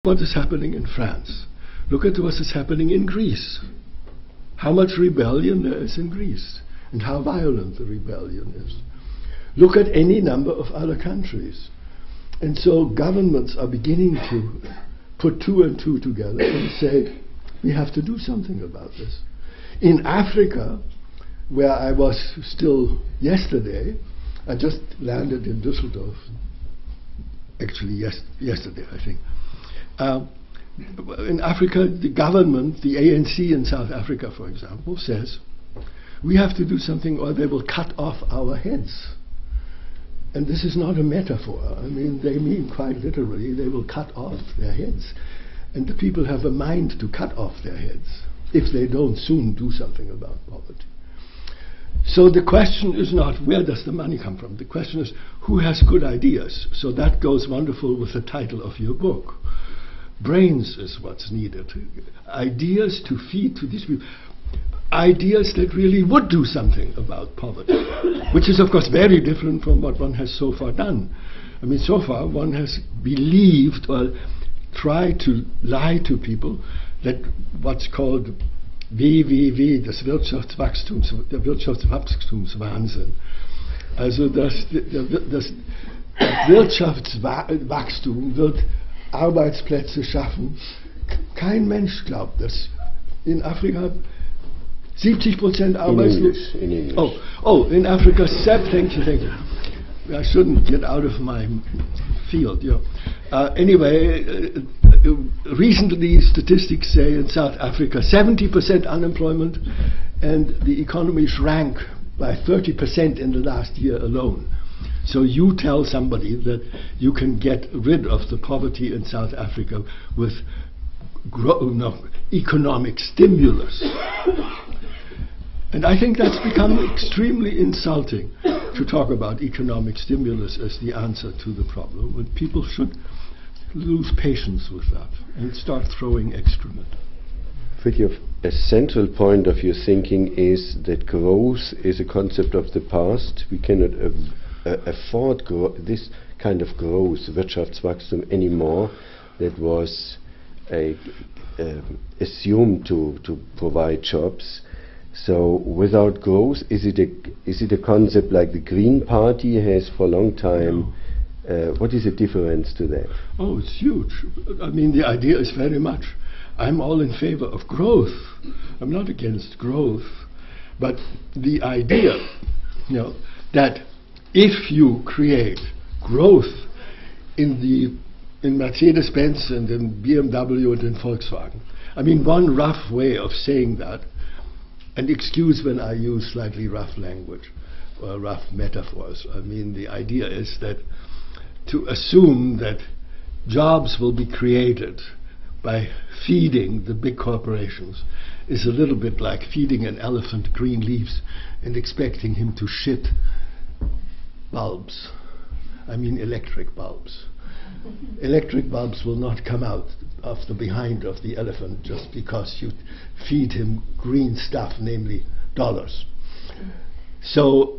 what is happening in France. Look at what is happening in Greece. How much rebellion there is in Greece, and how violent the rebellion is. Look at any number of other countries. And so governments are beginning to put two and two together and say, we have to do something about this. In Africa, where I was still yesterday, I just landed in Düsseldorf, actually yesterday, I think. In Africa, the government, the ANC in South Africa, for example, says, we have to do something or they will cut off our heads. And this is not a metaphor. I mean, they mean quite literally, they will cut off their heads. And the people have a mind to cut off their heads if they don't soon do something about poverty. So the question is not where does the money come from. The question is who has good ideas. So that goes wonderful with the title of your book. Brains is what's needed. Ideas to feed to these people. Ideas that really would do something about poverty, which is of course very different from what one has so far done. I mean, so far one has believed or tried to lie to people that what's called WWW, der Wirtschaftswachstumswahnsinn. Also das Wirtschaftswachstum wird Arbeitsplätze schaffen. Kein Mensch glaubt das. In Afrika 70% arbeitslos. In English. In Africa, thank you. I shouldn't get out of my field. Anyway, recently statistics say in South Africa 70% unemployment, and the economy shrank by 30% in the last year alone. So you tell somebody that you can get rid of the poverty in South Africa with economic stimulus. And I think that's become extremely insulting to talk about economic stimulus as the answer to the problem. And people should lose patience with that and start throwing excrement. Fritjof, a central point of your thinking is that growth is a concept of the past. We cannot afford this kind of growth, Wirtschaftswachstum, anymore. That was assumed to provide jobs. So without growth, is it a concept like the Green Party has for a long time? No. What is the difference to that? Oh, it's huge. I mean, the idea is very much, I'm all in favor of growth. I'm not against growth. But the idea, that if you create growth in Mercedes-Benz and in BMW and in Volkswagen, I mean, one rough way of saying that, and excuse when I use slightly rough language or rough metaphors. I mean, the idea is that to assume that jobs will be created by feeding the big corporations is a little bit like feeding an elephant green leaves and expecting him to shit bulbs. I mean electric bulbs. Electric bulbs will not come out of the behind of the elephant just because you feed him green stuff, namely dollars. So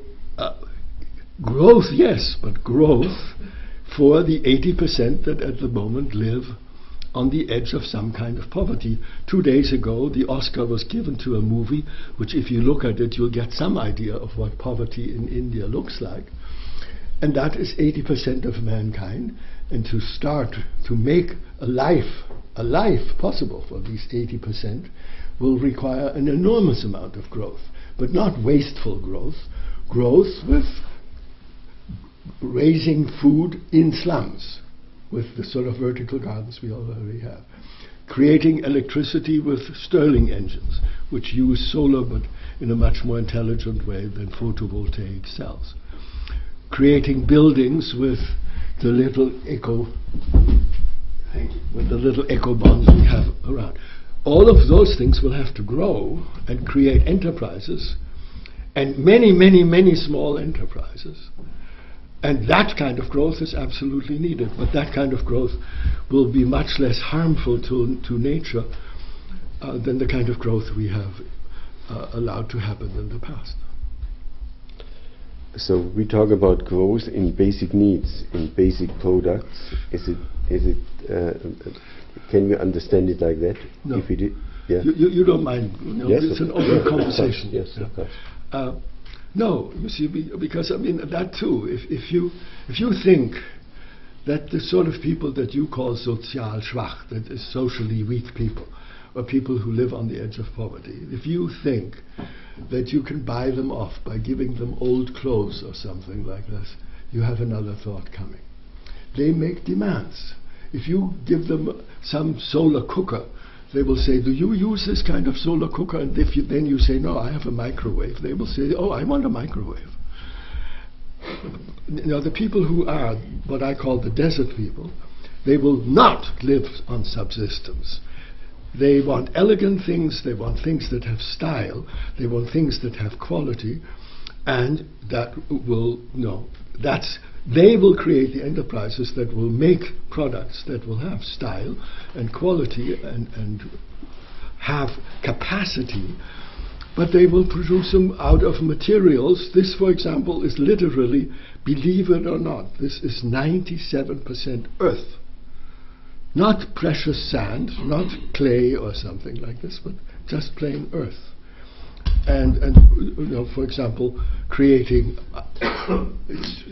growth, yes, but growth for the 80% that at the moment live on the edge of some kind of poverty. 2 days ago, the Oscar was given to a movie which, if you look at it, you'll get some idea of what poverty in India looks like. And that is 80% of mankind. And to start to make a life possible for these 80% will require an enormous amount of growth, but not wasteful growth. Growth with raising food in slums, with the sort of vertical gardens we already have. Creating electricity with Stirling engines, which use solar but in a much more intelligent way than photovoltaic cells. Creating buildings with the little eco bonds we have around. All of those things will have to grow and create enterprises, and many small enterprises. And that kind of growth is absolutely needed, but that kind of growth will be much less harmful to nature than the kind of growth we have allowed to happen in the past. So we talk about growth in basic needs, in basic products. Is it Can we understand it like that? No. If we did, yeah. You don't mind. Yes, it's an open conversation. Yes, of course. No, you see, because I mean that too. If you think that the sort of people that you call sozial schwach, that is socially weak people, or people who live on the edge of poverty, if you think that you can buy them off by giving them old clothes or something like this, you have another thought coming. They make demands. If you give them some solar cooker, they will say, do you use this kind of solar cooker? And if you, then you say, no, I have a microwave, they will say, oh, I want a microwave. The people who are what I call the desert people, they will not live on subsistence. They want elegant things, they want things that have style, they want things that have quality, and that will, they will create the enterprises that will make products that will have style and quality and have capacity, but they will produce them out of materials. This, for example, is literally, believe it or not, this is 97% earth. Not precious sand, not clay or something like this, but just plain earth. And for example, creating,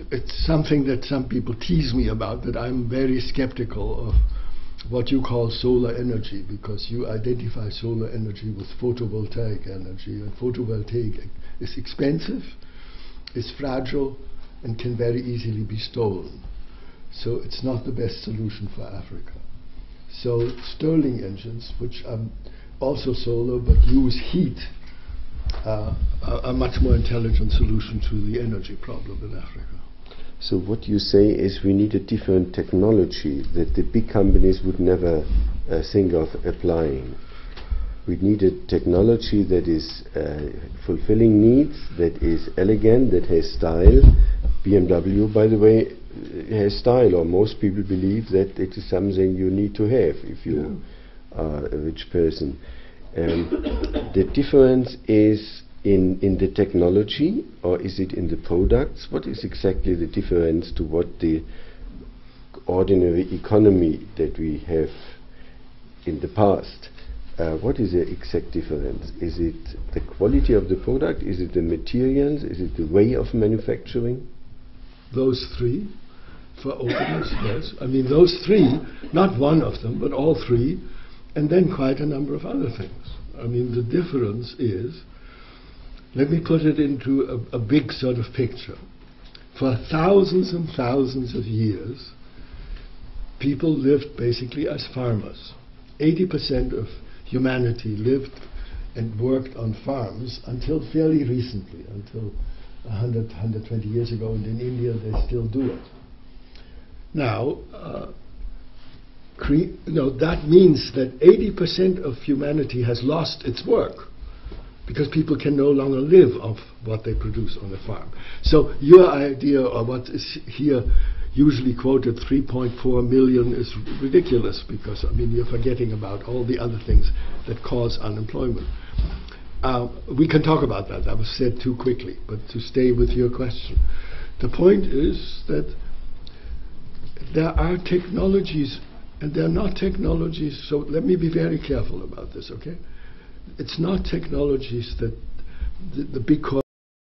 it's something that some people tease me about, that I'm very skeptical of what you call solar energy, because you identify solar energy with photovoltaic energy, and photovoltaic is expensive, is fragile, and can very easily be stolen. So it's not the best solution for Africa. So Stirling engines, which are also solar but use heat, are a much more intelligent solution to the energy problem in Africa. So what you say is we need a different technology that the big companies would never think of applying. We need a technology that is fulfilling needs, that is elegant, that has style. BMW, by the way, has style, or most people believe that it is something you need to have if you are a rich person. The difference is in the technology, or is it in the products? What is exactly the difference to what the ordinary economy that we have in the past? What is the exact difference? Is it the quality of the product? Is it the materials? Is it the way of manufacturing? Those three, for openness, yes. I mean those three, not one of them, but all three, and then quite a number of other things. I mean the difference is, let me put it into a big sort of picture. For thousands and thousands of years, people lived basically as farmers. 80% of humanity lived and worked on farms until fairly recently, until 100, 120 years ago, and in India they still do it. Now, that means that 80% of humanity has lost its work, because people can no longer live off what they produce on the farm. So your idea, or what is here usually quoted, 3.4 million, is ridiculous, because I mean you're forgetting about all the other things that cause unemployment. We can talk about that. That was said too quickly, but to stay with your question, the point is that there are technologies, and they're not technologies, so let me be very careful about this, okay? It's not technologies that the big